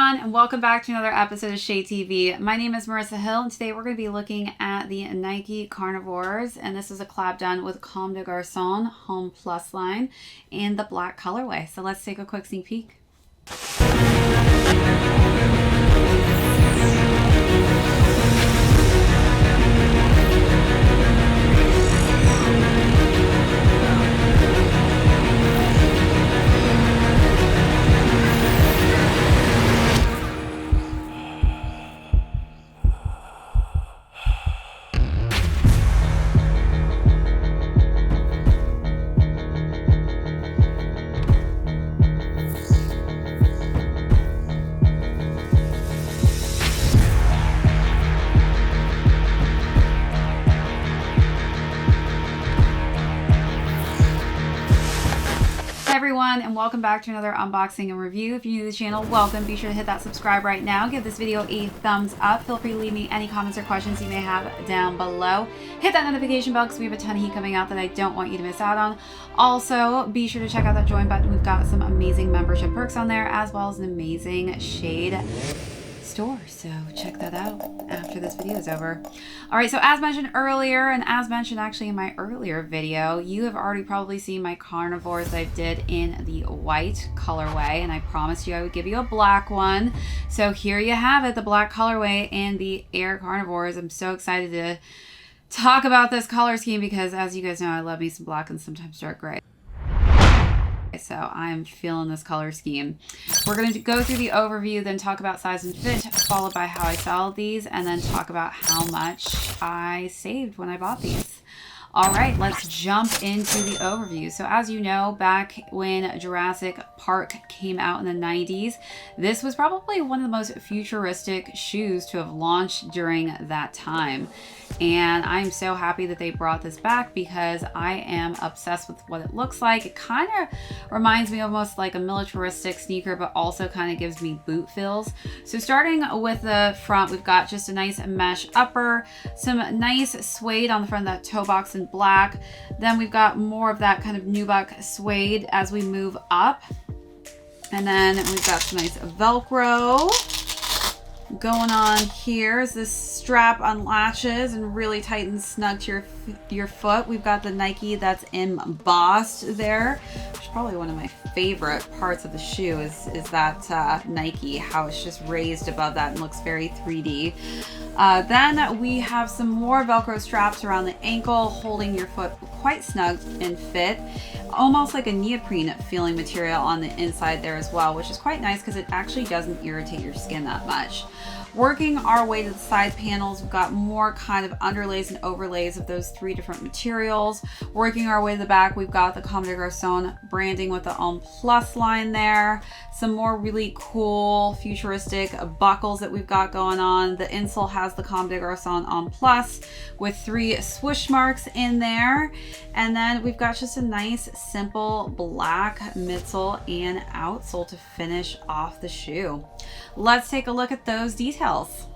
everyone, and welcome back to another episode of ShadeTV. My name is Marissa Hill, and today we're going to be looking at the Nike Carnivores, and this is a collab done with Comme de Garcons Home Plus line in the black colorway. So let's take a quick sneak peek. Everyone, and welcome back to another unboxing and review. If you're new to the channel, welcome. Be sure to hit that subscribe right now. Give this video a thumbs up. Feel free to leave me any comments or questions you may have down below. Hit that notification bell because we have a ton of heat coming out that I don't want you to miss out on. Also, be sure to check out that join button. We've got some amazing membership perks on there, as well as an amazing Shade store, so check that out after this video is over. All right, so as mentioned earlier, and as mentioned actually in my earlier video, you have already probably seen my carnivores that I did in the white colorway, and I promised you I would give you a black one. So here you have it, the black colorway and the Air Carnivores. I'm so excited to talk about this color scheme because, as you guys know, I love me some black and sometimes dark gray. So I'm feeling this color scheme. We're going to go through the overview, then talk about size and fit, followed by how I sell these, and then talk about how much I saved when I bought these. All right, let's jump into the overview. So as you know, back when Jurassic Park came out in the 90s, this was probably one of the most futuristic shoes to have launched during that time. And I'm so happy that they brought this back because I am obsessed with what it looks like. It kind of reminds me almost like a militaristic sneaker, but also kind of gives me boot feels. So starting with the front, we've got just a nice mesh upper, some nice suede on the front of that toe box in black. Then we've got more of that kind of nubuck suede as we move up. And then we've got some nice Velcro going on here. As this strap unlatches and really tight and snug to your foot. We've got the Nike that's embossed there, which is probably one of my favorite parts of the shoe is that Nike, how it's just raised above that and looks very 3D. Then we have some more Velcro straps around the ankle, holding your foot quite snug and fit, almost like a neoprene feeling material on the inside there as well, which is quite nice because it actually doesn't irritate your skin that much. Working our way to the side panels, we've got more kind of underlays and overlays of those three different materials. Working our way to the back, we've got the Comme de Garcons branding with the On Plus line there. Some more really cool futuristic buckles that we've got going on. The insole has the Comme de Garcons On Plus with 3 swoosh marks in there. And then we've got just a nice simple black midsole and outsole to finish off the shoe. Let's take a look at those details.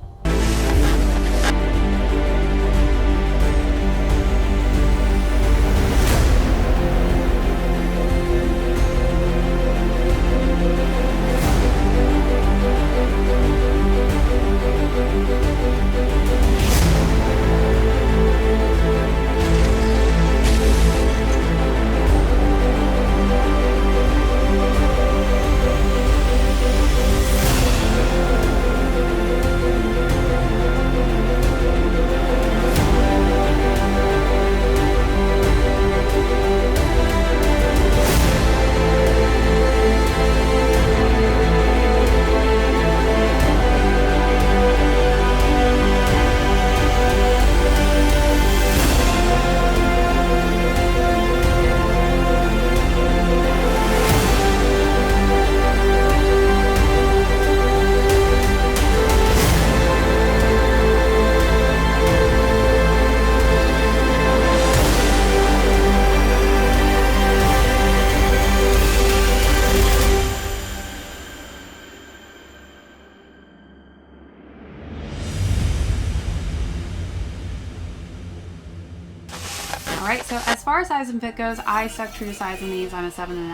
far as size and fit goes, I stuck true to size in these. I'm a 7.5,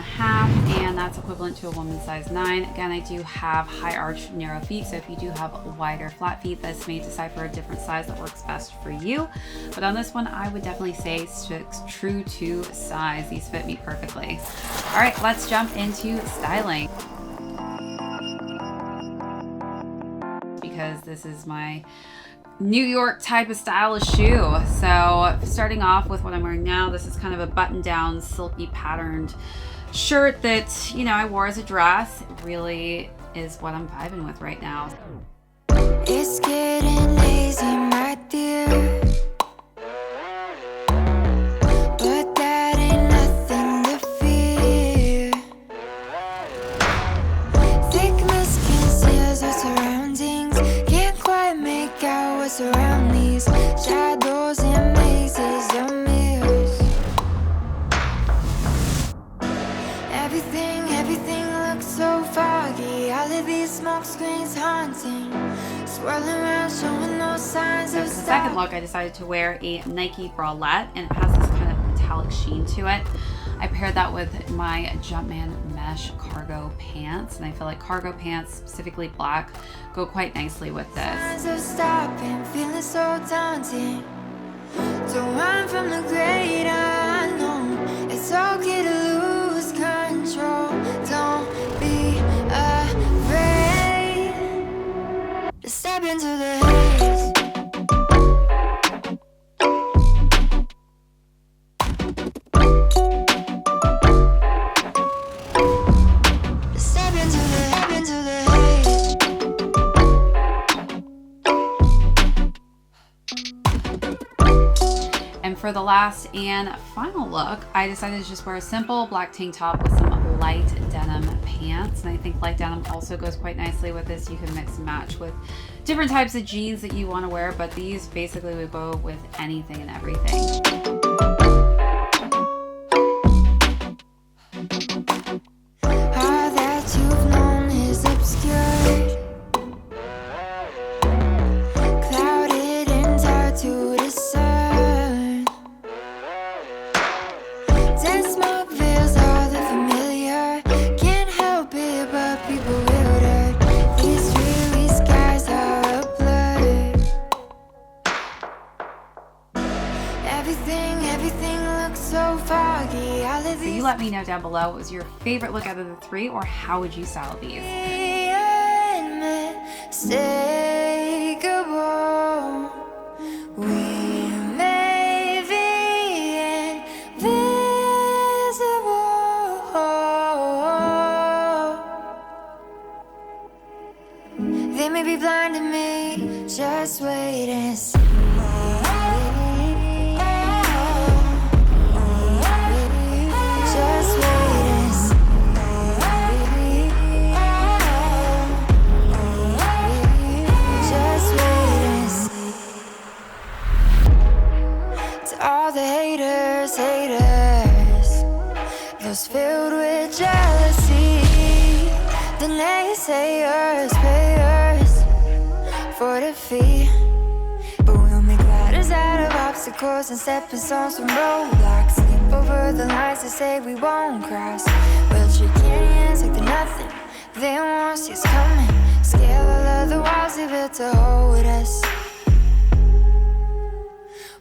and that's equivalent to a woman's size 9. Again, I do have high arch, narrow feet, so if you do have wider, flat feet, this may decipher a different size that works best for you. But on this one, I would definitely say stick true to size. These fit me perfectly. All right, let's jump into styling. Because this is my New York type of stylish shoe. So starting off with what I'm wearing now, this is kind of a button down, silky patterned shirt that, you know, I wore as a dress. It really is what I'm vibing with right now. It's getting lazy, my dear. But that ain't nothing to fear. Thickness conceals our surroundings. Can't quite make out what's around these shadows and mazes of mirrors. Everything looks so foggy. All of these smoke screens haunting, swirling around, showing no signs of the second look, I decided to wear a Nike bralette, and it has this kind of metallic sheen to it. I paired that with my Jumpman mesh cargo pants, and I feel like cargo pants, specifically black, go quite nicely with this. Signs of stopping, feeling so daunting. Don't run from the great unknown. It's okay to lose control. Don't be afraid to step into the haze. Step into the haze. And for the last and final look, I decided to just wear a simple black tank top with some light denim pants. And I think light denim also goes quite nicely with this. You can mix and match with different types of jeans that you want to wear, but these basically would go with anything and everything. All that you've known is obscured, clouded and hard to discern. Dense smoke veils all the familiar. Can't help it, but people wildered. These dreary skies are a blur. Everything looks so foggy. All of So these you let me know down below, what was your favorite look out of the three, or how would you style these? unmistakable. We may be invisible. They may be blind to me. Just wait and see. Just wait and see. Just wait and see. To all the haters, those filled with jealousy, the naysayers, payers for the fee. But we'll make ladders out of obstacles and stepping stones from roadblocks. Skip over the lines that say we won't cross. We'll shake hands like they're nothing. They won't see us coming. Scale all of the walls they built to hold us.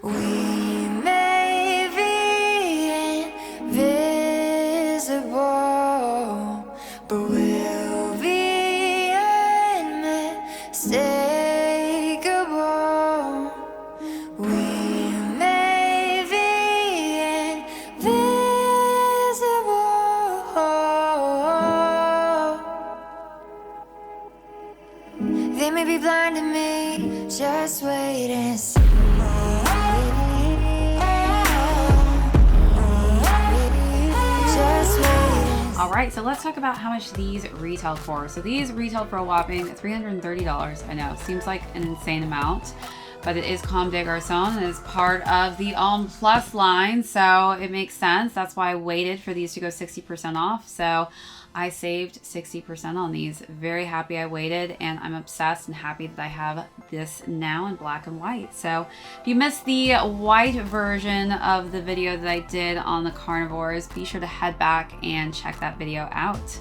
We may be invisible, but we'll be unmistakable. We may be invisible. They may be blind to me. Just wait and see. Just wait and see. All right, so let's talk about how much these retail for. So these retail for a whopping $330. I know, seems like an insane amount, but it is Comme de Garcons and is part of the Plus line, so it makes sense. That's why I waited for these to go 60% off. So I saved 60% on these. Very happy I waited, and I'm obsessed and happy that I have this now in black and white. So if you missed the white version of the video that I did on the carnivores, be sure to head back and check that video out.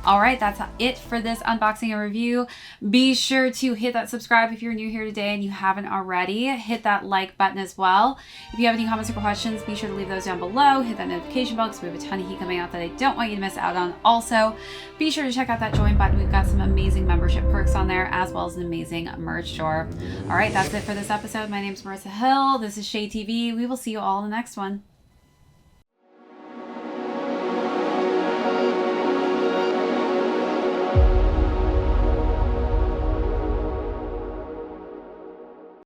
All right, that's it for this unboxing and review. Be sure to hit that subscribe if you're new here today and you haven't already. Hit that like button as well. If you have any comments or questions, be sure to leave those down below. Hit that notification bell because we have a ton of heat coming out that I don't want you to miss out on. Also, be sure to check out that join button. We've got some amazing membership perks on there as well as an amazing merch store. All right, that's it for this episode. My name is Marissa Hill. This is ShadeTV. We will see you all in the next one.